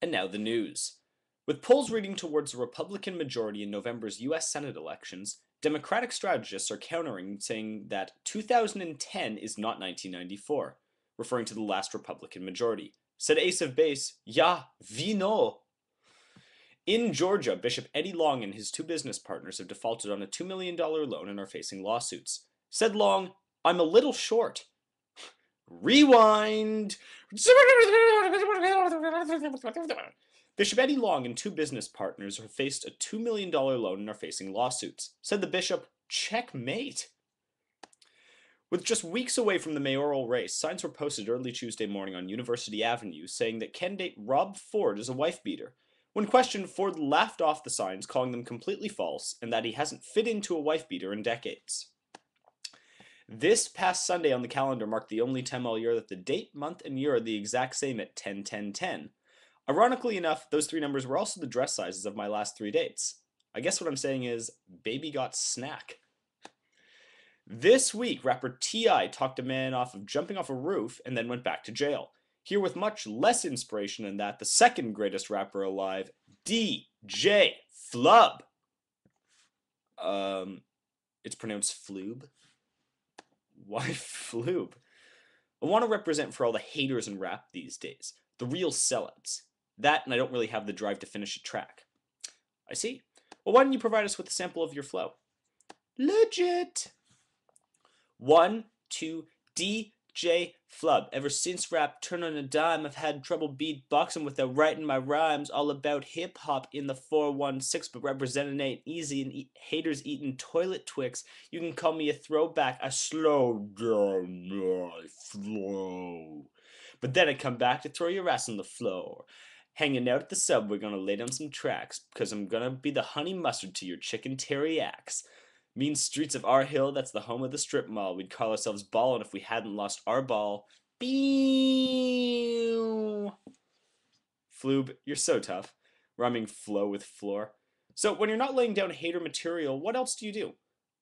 And now the news. With polls reading towards a Republican majority in November's U.S. Senate elections, Democratic strategists are countering, saying that 2010 is not 1994, referring to the last Republican majority. Said Ace of Base, "Ja, we know." In Georgia, Bishop Eddie Long and his two business partners have defaulted on a $2 million loan and are facing lawsuits. Said Long, "I'm a little short." Rewind! Bishop Eddie Long and two business partners have faced a $2 million loan and are facing lawsuits. Said the bishop, "Checkmate." With just weeks away from the mayoral race, signs were posted early Tuesday morning on University Avenue saying that candidate Rob Ford is a wife-beater. When questioned, Ford laughed off the signs, calling them completely false, and that he hasn't fit into a wife-beater in decades. This past Sunday on the calendar marked the only time all year that the date, month, and year are the exact same at 10-10-10. Ironically enough, those three numbers were also the dress sizes of my last 3 dates. I guess what I'm saying is, baby got snack. This week, rapper T.I. talked a man off of jumping off a roof and then went back to jail. Here with much less inspiration than that, the second greatest rapper alive, DJ FLUB. It's pronounced FLUB. Why FLUB? I want to represent for all the haters in rap these days. The real sellouts. That, and I don't really have the drive to finish a track. I see. Well, why don't you provide us with a sample of your flow? Legit! 1, 2, DJ FLUB. Ever since rap turned on a dime, I've had trouble beatboxing without writing my rhymes. All about hip-hop in the 416, but representing ain't easy, and haters eating toilet Twix. You can call me a throwback. I slow down my flow. But then I come back to throw your ass on the floor. Hanging out at the subway, gonna lay down some tracks, because I'm gonna be the honey mustard to your chicken teriyaks. Mean streets of our hill, that's the home of the strip mall. We'd call ourselves ballin' if we hadn't lost our ball. Beow. FLUB, you're so tough. Rhyming flow with floor. So when you're not laying down hater material, what else do you do?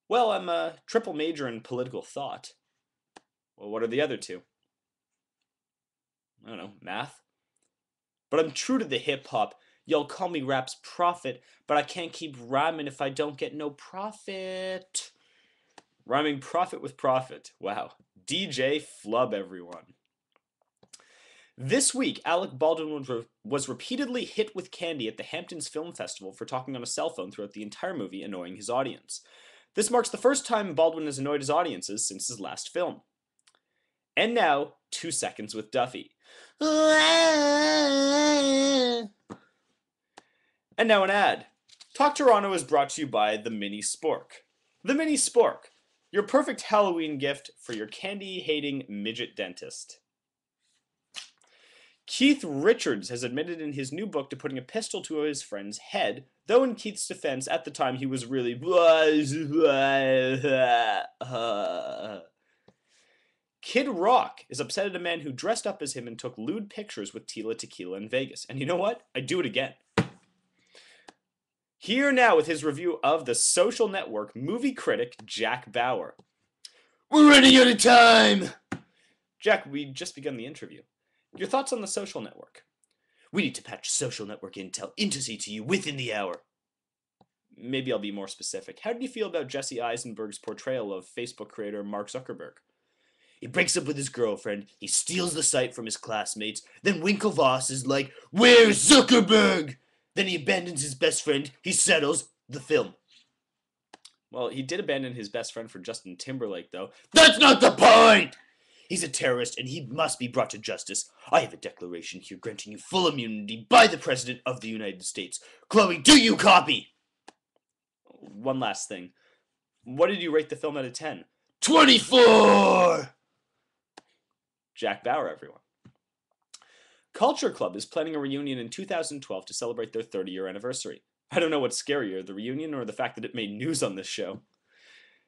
Well, I'm a triple major in political thought. Well, what are the other two? I don't know, math? But I'm true to the hip-hop. Y'all call me rap's prophet, but I can't keep rhyming if I don't get no profit. Rhyming profit with profit. Wow. DJ FLUB, everyone. This week, Alec Baldwin was repeatedly hit with candy at the Hamptons Film Festival for talking on a cell phone throughout the entire movie, annoying his audience. This marks the first time Baldwin has annoyed his audiences since his last film. And now, 2 Seconds with Duffy. And now an ad. Talk Toronto is brought to you by the Mini-Spork. The Mini-Spork, your perfect Halloween gift for your candy-hating midget dentist. Keith Richards has admitted in his new book to putting a pistol to his friend's head, though in Keith's defense, at the time he was really... Kid Rock is upset at a man who dressed up as him and took lewd pictures with Tila Tequila in Vegas. And you know what? I'd do it again. Here now with his review of The Social Network, movie critic Jack Bauer. We're running out of time! Jack, we just begun the interview. Your thoughts on The Social Network? We need to patch Social Network intel into CTU within the hour. Maybe I'll be more specific. How did you feel about Jesse Eisenberg's portrayal of Facebook creator Mark Zuckerberg? He breaks up with his girlfriend, he steals the site from his classmates, then Winklevoss is like, "Where's Zuckerberg?" Then he abandons his best friend, he settles the film. Well, he did abandon his best friend for Justin Timberlake, though. That's not the point! He's a terrorist and he must be brought to justice. I have a declaration here granting you full immunity by the President of the United States. Chloe, do you copy? One last thing. What did you rate the film out of 10? 24! Jack Bauer, everyone. Culture Club is planning a reunion in 2012 to celebrate their 30-year anniversary. I don't know what's scarier, the reunion or the fact that it made news on this show.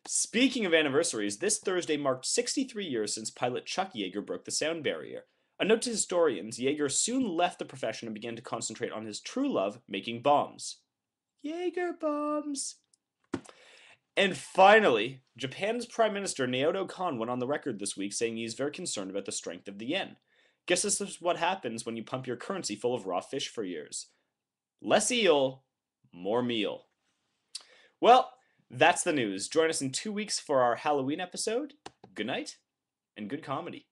Speaking of anniversaries, this Thursday marked 63 years since pilot Chuck Yeager broke the sound barrier. A note to historians, Yeager soon left the profession and began to concentrate on his true love, making bombs. Yeager bombs! And finally, Japan's Prime Minister Naoto Kan went on the record this week saying he's very concerned about the strength of the yen. Guess this is what happens when you pump your currency full of raw fish for years. Less eel, more meal. Well, that's the news. Join us in 2 weeks for our Halloween episode. Good night, and good comedy.